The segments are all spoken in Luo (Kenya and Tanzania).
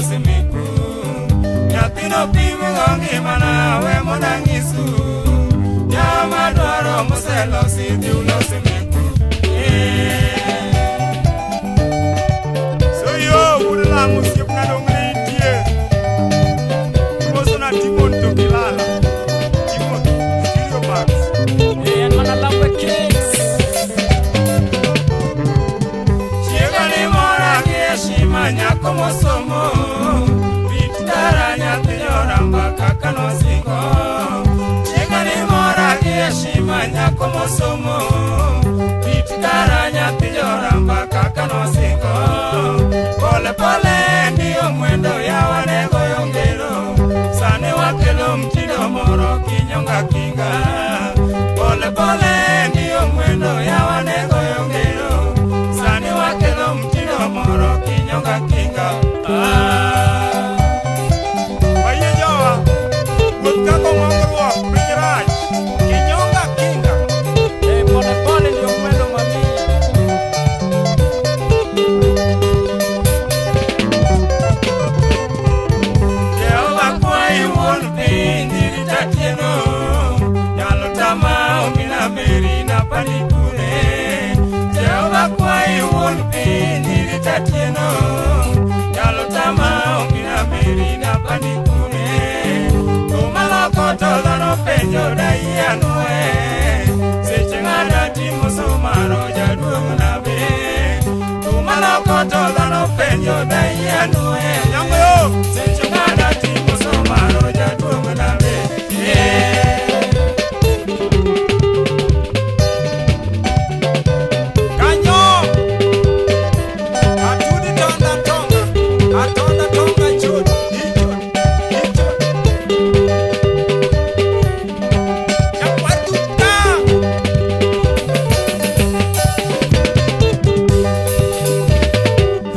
losimiku Nyathino pime gongi mana we monangisu Nyama dwaro moselosi diu losimiku So yo udala musiep na dongri tie Moso na Timon to Kilala Timon, Stereo Box And mana lambe kicks Chiegani mora kieshima nyako mosomo Vitara nyathi yoramba kaka nosingo Chiegani mora kieshima nyako mosomo Vitara nyathi yoramba kaka nosingo Pole pole ndiyo mwendo ya wanego yongero Sane wakelo mtindo moro kinyonga kinga Pole pole ndiyo mwendo ya wanego yongero Sane wakelo mtindo moro kinyonga kinga Waye jowa Mutkako mongorwa Brijraj Kinyonga kinga pole pole ndio mwendo mami Jehova kwai wuon piny niritatieno Nyalo tama omina meri na panikure Jehova kwai wuon piny niritatieno Nyalo tama omina meri na panikure Kumaloko to dhano penjo daiyanue Seche ng'ada timo somaro jaduong' nabe Kumaloko to dhano penjo daiyanue Nyambo Seche ng'ada timo somaro jaduong' nabe Kanyo Atudi tonda tonga Atonda tonga chud Ichud Ichud Chakwatuka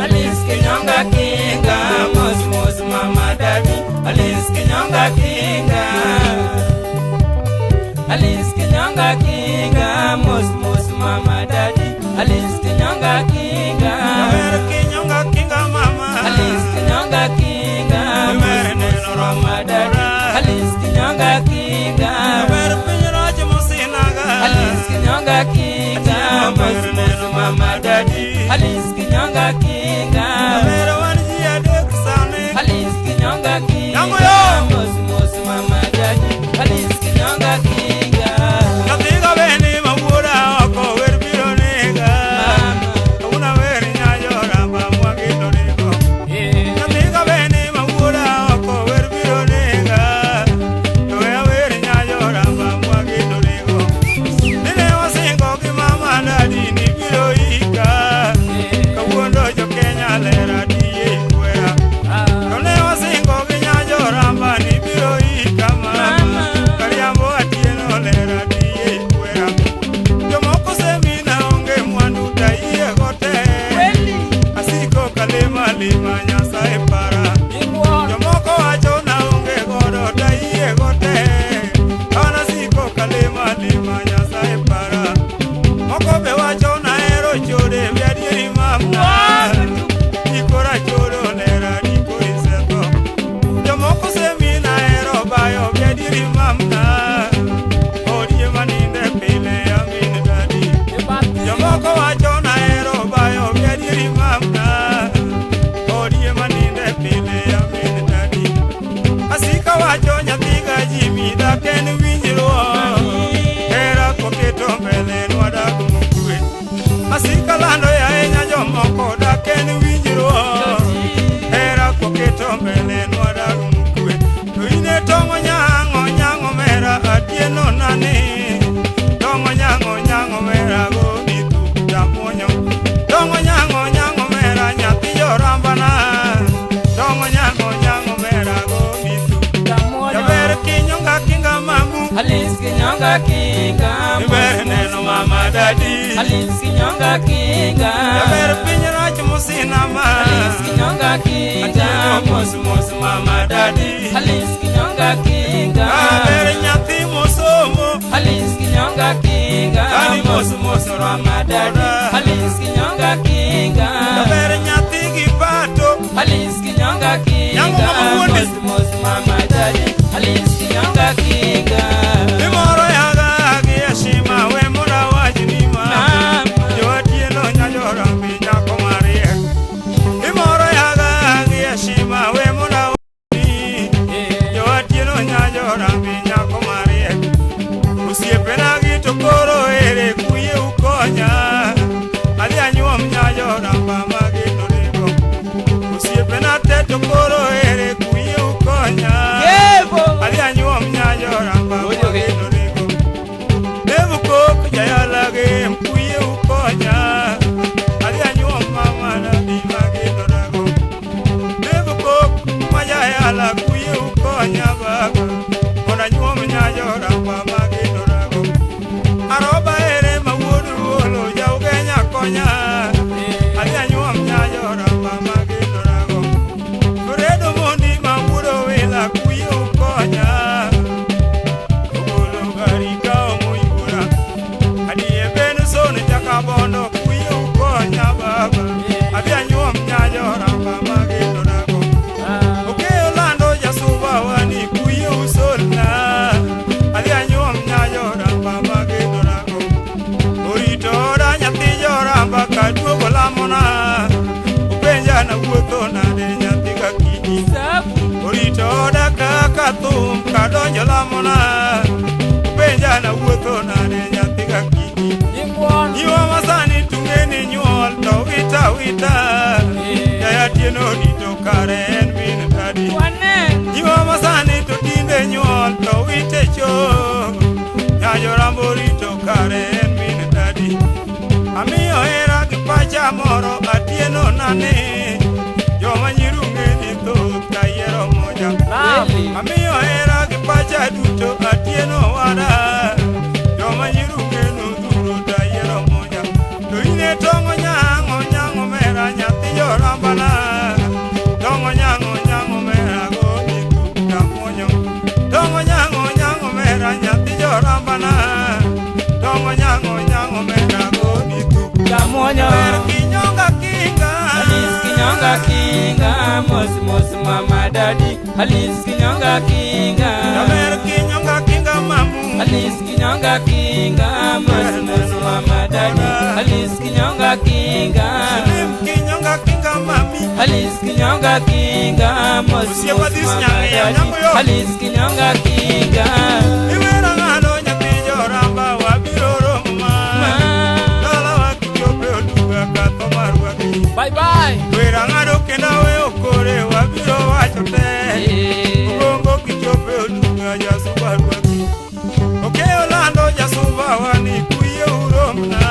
Alice Kinyonga kinga Mos mos mama daddy Alice Kinyonga kinga Alice Kinyonga kinga Mos mos mama daddy Alice Kinyonga kinga Mer Kinyonga kinga mama Alice Kinyonga kinga Mer neno mama daddy Alice Kinyonga kinga Mer pinyraj musinaga Alice Kinyonga kinga Mos mos mama daddy Alice Kinyonga kinga Mer wanji adek sane Alice Kinyonga kinga Mos mos mama daddy Alice Kinyonga kinga Natiga beni mawura oko wer biro nega Una wer nyayo ramba mwagito nigo Natiga beni mawura oko wer biro nega Noya wer nyayo ramba mwagito nigo Nine wasingo ki mama dadi ni biro ika Kawuondo jo Kenya lera diye kwera None wasingo ki nyayo ramba ni biro ika mama Kariambo atieno lera diye kwera Jomoko semina onge mwandu daiye gote Asiko kalema lima nyasaye para Jomoko wacho na onge godo daiye gote Kana siko kalema lima nyasaye para Moko be wacho na ero chode vyadieri mamna Nikora chodo lera niko iseto Jomoko semina ero bayo vyadieri mamna Odie maninde pile amin dadi Jomoko wacho na ero bayo vyadieri mamna Odie maninde pile amin dadi Asika wacho nyathiga jimi daken winjruo Hera koketo mbele nwadak mokwe Asika lando ya enya jomoko daken winjruo Hera koketo mbele nwadak mokwe To ine tongo nyango mera atieno nani Tongo nyango mera go nitu jamonyo Tongo nyango mera nyathi yorambana Tongo nyango mera go nitu Jaber Kinyonga kinga mamu Alice Kinyonga kinga Jaber neno mama dadi Alice Kinyonga kinga Jaber pinyraj musinama Alice Kinyonga kinga Mos mos mama dadi Alice Kinyonga kinga Jaber nyathi mosomo Alice Kinyonga kinga Ani mos mos mama daddy Alice Kinyonga kinga Jaber nyathi gipato Alice Kinyonga kinga to koro ere kuye ukonya ali anyuom nyayo ramba mageno rego osiepe na te to koro ere kuye ukonya ali anyuom nyayo ramba mageno rego devu kok jayala ge kuye ukonya ali anyuom mama na di mageno rego devu kok majayala kuye ukonya baba ona nyuom nyayo ramba mageno rego aroba ere mawuodu olo jaugenya konya ali anyuom nyayo ramba mageno rego redo mondi mawuodo wela kuye ukonya ogolo gari ka omoyura adi eben son jakabondo kuye ukonya baba ali anyuom nyayo ramba mageno rego okeo lando jasuba wani kuye usolna ali anyuom nyayo ramba mageno rego orito oda nyathi joramba kaduogo lamona openja na wuotho nade nyathi ka kidi orito oda kaka thum kadonjo lamona openja na wuotho nade nyathi ka kidi iwa masani tungeni nyuol to wita wita jaya tieno dito kare en min dadi iwa masani to tinde nyuol to wite cho nyayo rambo rito kare en min dadi amiyo hera gi pacha moro atieno nane joma nyirunge ni thoth kayiero moja amiyo hera gi pacha duto atieno wada joma nyirunge no dhuro tayiero moja to ine tongo nyango mera nyathi jorambana tongo nyango mera go niku kamonyo tongo nyango mera nyathi jorambana tongo nyango mera go niku kamonyo kinyonga kinga Alice kinyonga kinga mos mama daddy Alice kinyonga kinga kinyonga kinga mamu Alice kinyonga kinga mos mama daddy Alice kinyonga kinga kinyonga kinga mami Alice kinyonga kinga mos mama daddy Alice kinyonga kinga iwera ngalo nyathi joramba wabiro roma dala wakichope oluga katho marwa bye bye wera ngado kenda we okore wabiro wacho te gongo kichope oluga jasuba rwaki okeo lando jasuba wani kuye uromna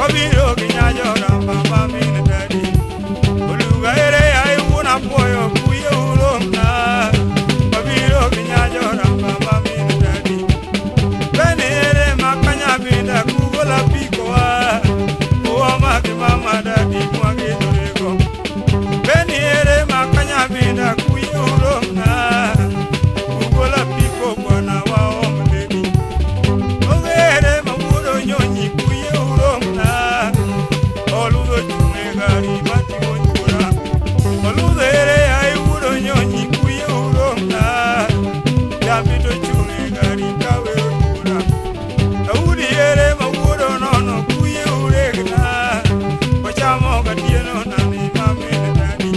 wabiro ginyayo ramba mamin dadi oluga ere ai una poyo kuye uromna wabiro ginyayo ramba mamin dadi bene ere makanya binda kugola pikoa owa maki mama dadi mwage dorego bene ere makanya binda kuye uromna kugola piko bwana wao mdedi ogere mawuodo nyonyi kuye uromna oludo chune gari mati onyura oludo ere ai wuodo nyonyi kuye uromna jabito chune gari kawe onyura audi ere mawuodo nono kuye uregna ochamo gatieno nani mamene dani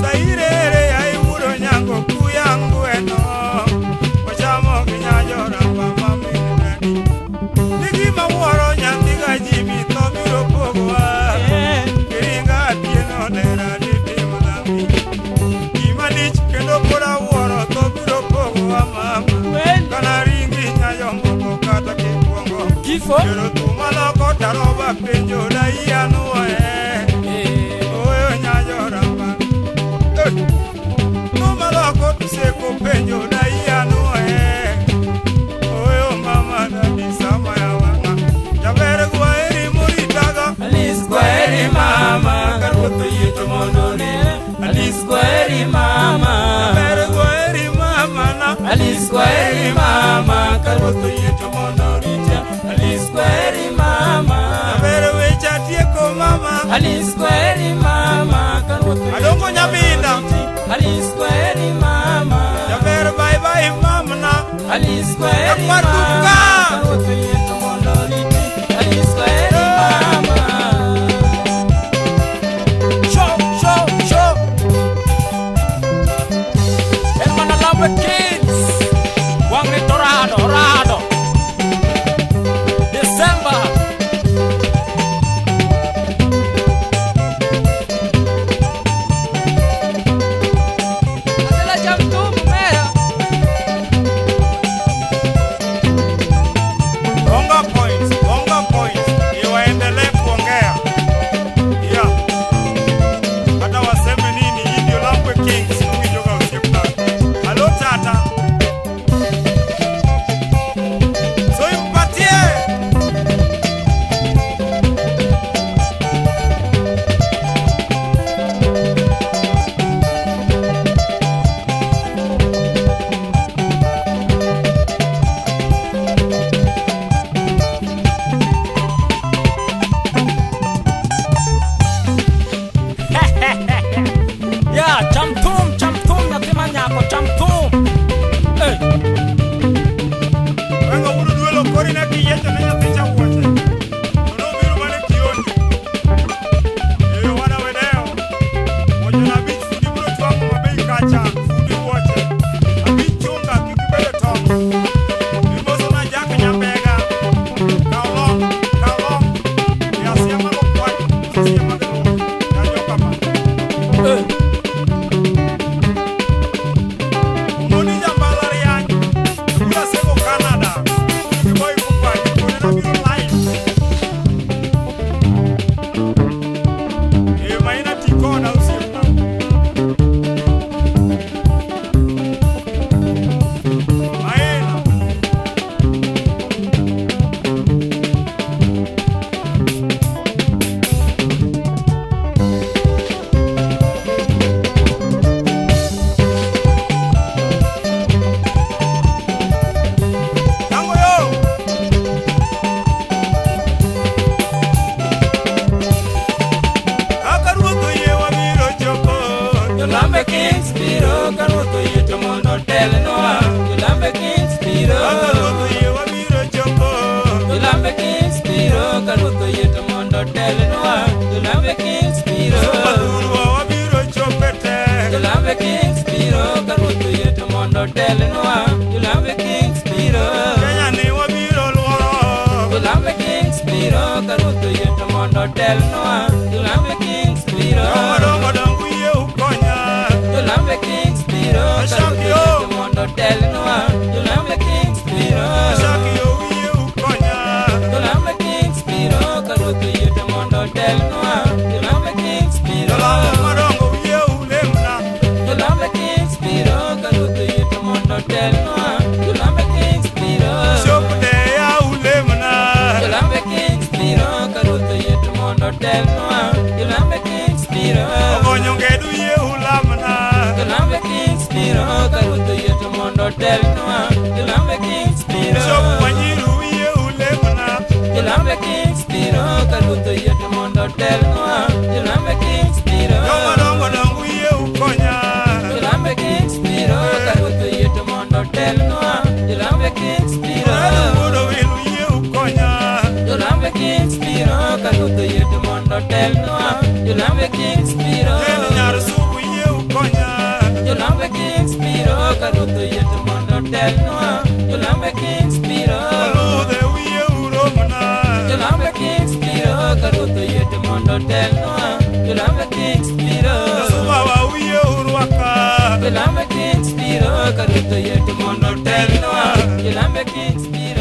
saire ere ai wuodo nyango kuyangu eno ochamo ginyayo ramba mamene dani nigi mawuoro nyathi ga jimi to biro pogowa kiringa atieno dera ditim dhambi gima dich kendo poda wuoro to biro pogowa mama kana ringi nyayo moko kata kikwongo kero tumaloko taroba penjo daiyanuoe oyo nyayo ramba tumaloko tuseko penjo daiyanuoe oyo mama dadi sama ya wanga jaber gwaeri muritaga Alice kwaheri mama karuto yetu mondone Alice kwaheri mama jaber gwaeri mama na Alice kwaheri mama karuto yetu mondorita Alice kwaheri mama jaber wecha tieko mama Alice kwaheri mama karuto adongo nyabinda Alice kwaheri mama jaber bye bye mama na Alice kwaheri Akwaduka. mama karuto yetu mondorita Alice kwaheri mama show Hermana Lambert Kids Wang Rito Rado mondo telnwa Julambe Kings biro Kenya ni wabiro luoro Julambe Kings biro Karuto yeto mondo telnwa Julambe Kings biro Dongo dongo ye ukonya Julambe Kings biro Karuto yeto mondo telnwa Julambe Kings biro Shakio ye ukonya Julambe Kings biro Karuto yeto mondo telnwa Julambe Kings biro Dongo ye ulemna Julambe Kings biro Karuto yeto mondo telnwa Julambe Kings biro Shopde ya ulemna Julambe Kings biro Karuto yeto mondo telnwa Julambe Kings biro Onyongedu ye ulamna Julambe Kings biro Karuto yeto mondo telnwa Julambe Kings biro Shopanyiru ye ulemna Julambe Kings biro Karuto yeto mondo telnwa Julambe Kings biro Dongo ye ukonya Julambe Kings biro Karuto yeto mondo telnwa Julambe Kings biro Mudo wilu ye ukonya Julambe Kings biro Karuto yeto mondo telnwa Julambe Kings biro Nyar subu ye ukonya Julambe Kings biro Karuto yeto mondo telnwa Julambe Kings biro Lude wiye uromna Julambe Kings biro Karuto yeto mondo telnwa Julambe Kings biro Subawa wiye urwaka Julambe Kings biro Karuto yeto mondo telnwa Julambe Kings biro